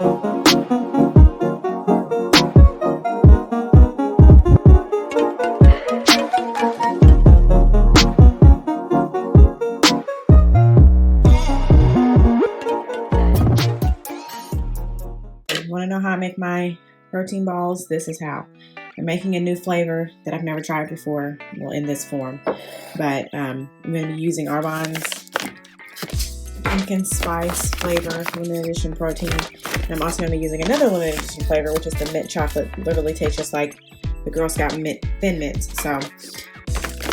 Want to know how I make my protein balls? This is how. I'm making a new flavor that I've never tried before, well, in this form. But I'm going to be using Arbonne's pumpkin spice flavor, limited edition protein. And I'm also going to be using another limited edition flavor, which is the mint chocolate. Literally tastes just like the Girl Scout mint, Thin Mints. So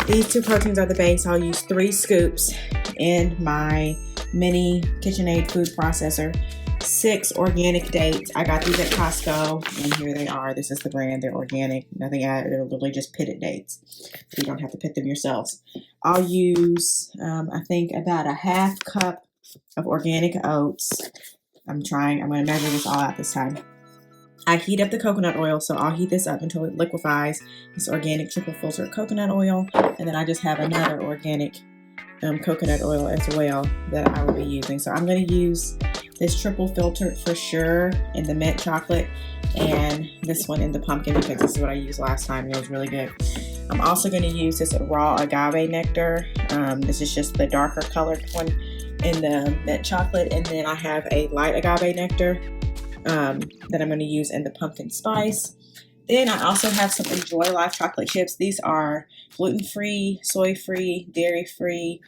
these two proteins are the base. I'll use 3 scoops in my mini KitchenAid food processor. 6 organic dates. I got these at Costco, and here they are. This is the brand. They're organic. Nothing added. They're literally just pitted dates. So you don't have to pit them yourselves. I'll use, I think, about a half cup of organic oats. I'm going to measure this all out this time. I heat up the coconut oil, so I'll heat this up until it liquefies. It's organic triple filtered coconut oil, and then I just have another organic coconut oil as well that I will be using. So I'm going to use this triple filtered for sure in the mint chocolate, and this one in the pumpkin because this is what I used last time and it was really good. I'm also going to use this raw agave nectar. This is just the darker colored one in the mint chocolate, and then I have a light agave nectar that I'm going to use in the pumpkin spice. Then I also have some Enjoy Life chocolate chips. These are gluten-free, soy-free, dairy-free.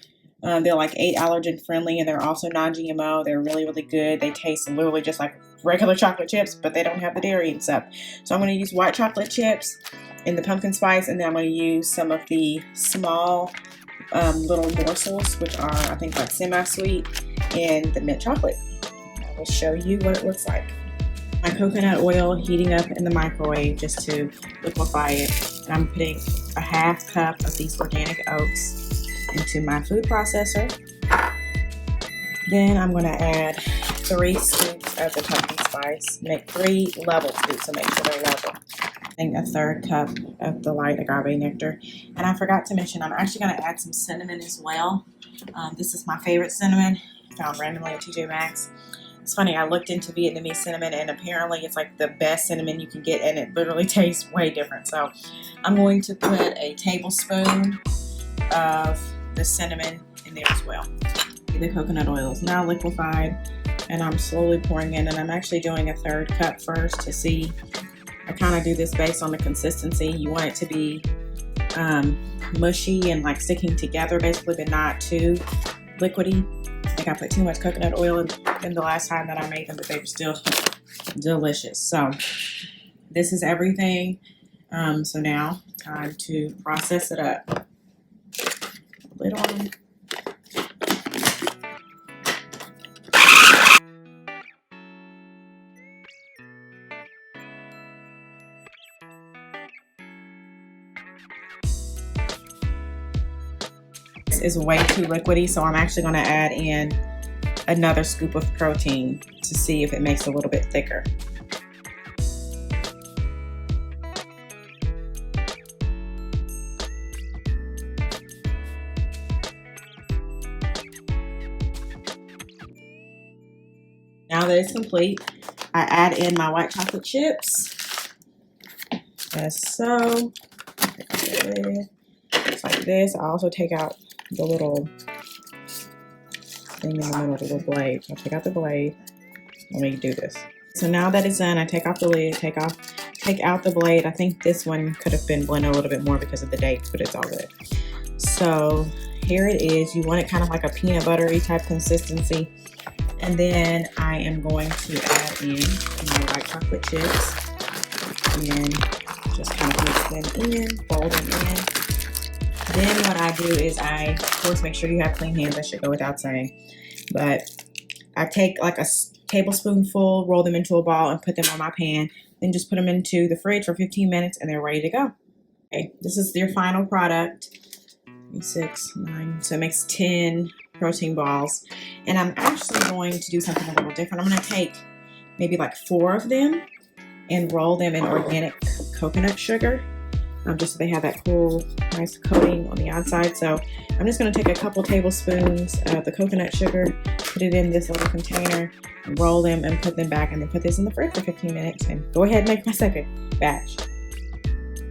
They're like 8 allergen friendly, and they're also non-GMO. They're really, really good. They taste literally just like regular chocolate chips, but they don't have the dairy and stuff. So I'm going to use white chocolate chips in the pumpkin spice, and then I'm going to use some of the small little morsels, which are, I think, like semi-sweet, in the mint chocolate. I will show you what it looks like. My coconut oil heating up in the microwave just to liquefy it. And I'm putting a half cup of these organic oats into my food processor. Then I'm going to add 3 scoops of the pumpkin spice. Make 3 level scoops, so make sure they're level. And a 1/3 cup of the light agave nectar. And I forgot to mention, I'm actually going to add some cinnamon as well. This is my favorite cinnamon, found randomly at TJ Maxx. It's funny, I looked into Vietnamese cinnamon, and apparently it's like the best cinnamon you can get, and it literally tastes way different. So I'm going to put a tablespoon of the cinnamon in there as well. The coconut oil is now liquefied, and I'm slowly pouring in, and I'm actually doing a 1/3 cup first to see. I kind of do this based on the consistency. You want it to be mushy and like sticking together basically, but not too liquidy. I think I put too much coconut oil in the last time that I made them, but they were still delicious. So this is everything. So now time to process it up. Lid on. This is way too liquidy, so I'm actually going to add in another scoop of protein to see if it makes it a little bit thicker. Now that it's complete, I add in my white chocolate chips, as so. Just like this. I also take out the little thing in the middle, the little blade. So I'll take out the blade. Let me do this. So now that it's done, I take off the lid, take out the blade. I think this one could have been blended a little bit more because of the dates, but it's all good. So here it is. You want it kind of like a peanut buttery type consistency. And then I am going to add in my white chocolate chips and just kind of mix them in, fold them in. Then what I do is I, of course, make sure you have clean hands. That should go without saying. But I take like a tablespoonful, roll them into a ball, and put them on my pan. Then just put them into the fridge for 15 minutes, and they're ready to go. Okay, this is your final product. 6, 9, so it makes 10 protein balls. And I'm actually going to do something a little different. I'm going to take maybe like 4 of them and roll them in organic coconut sugar. just so they have that cool, nice coating on the outside. So I'm just going to take a couple tablespoons of the coconut sugar, put it in this little container, roll them and put them back, and then put this in the fridge for 15 minutes and go ahead and make my second batch.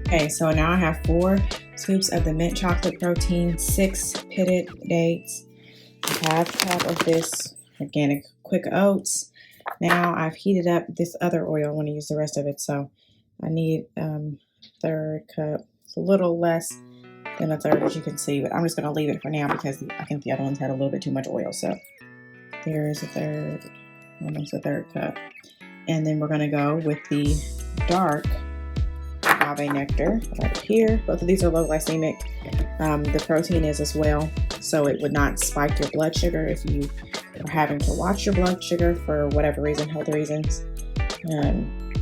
Okay, so now I have 4 scoops of the mint chocolate protein, 6 pitted dates, a half cup of this organic quick oats. Now I've heated up this other oil. I want to use the rest of it, so I need 1/3 cup. It's a little less than 1/3, as you can see, but I'm just going to leave it for now because I think the other ones had a little bit too much oil. So there's 1/3, almost 1/3 cup. And then we're going to go with the dark agave nectar right here. Both of these are low glycemic. The protein is as well, so it would not spike your blood sugar if you are having to watch your blood sugar for whatever reason, health reasons.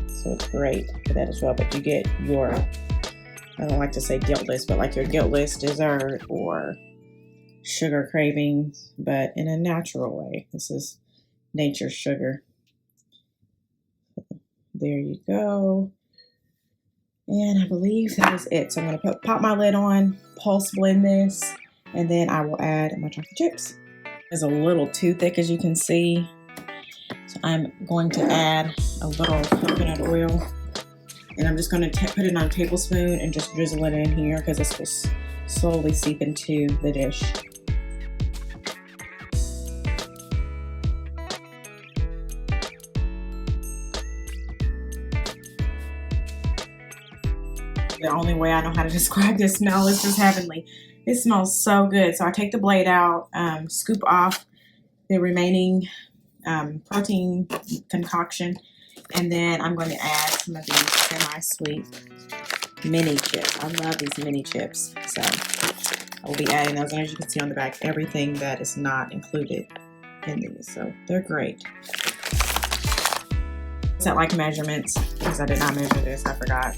So it's great for that as well. But you get your, I don't like to say guiltless, but like your guiltless dessert or sugar cravings, but in a natural way. This is nature's sugar. There you go. And I believe that is it. So I'm going to pop my lid on, pulse blend this, and then I will add my chocolate chips. It's a little too thick, as you can see. So I'm going to add a little coconut oil, and I'm just going to put it on a tablespoon and just drizzle it in here because this will slowly seep into the dish. The only way I know how to describe this smell is just heavenly. It smells so good. So I take the blade out, scoop off the remaining protein concoction, and then I'm going to add some of these semi-sweet mini chips. I love these mini chips. So I will be adding those, and as you can see on the back, everything that is not included in these. So they're great. Set like measurements, because I did not measure this, I forgot.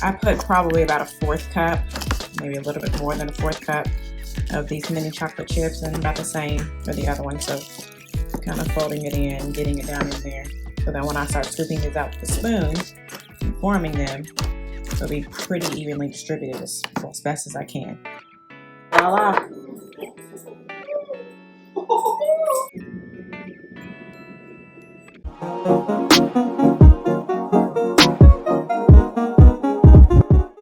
I put probably about 1/4 cup, maybe a little bit more than 1/4 cup of these mini chocolate chips, and about the same for the other one. So kind of folding it in, getting it down in there, so that when I start scooping these out with the spoon and forming them, it'll be pretty evenly distributed as best as I can. Voila!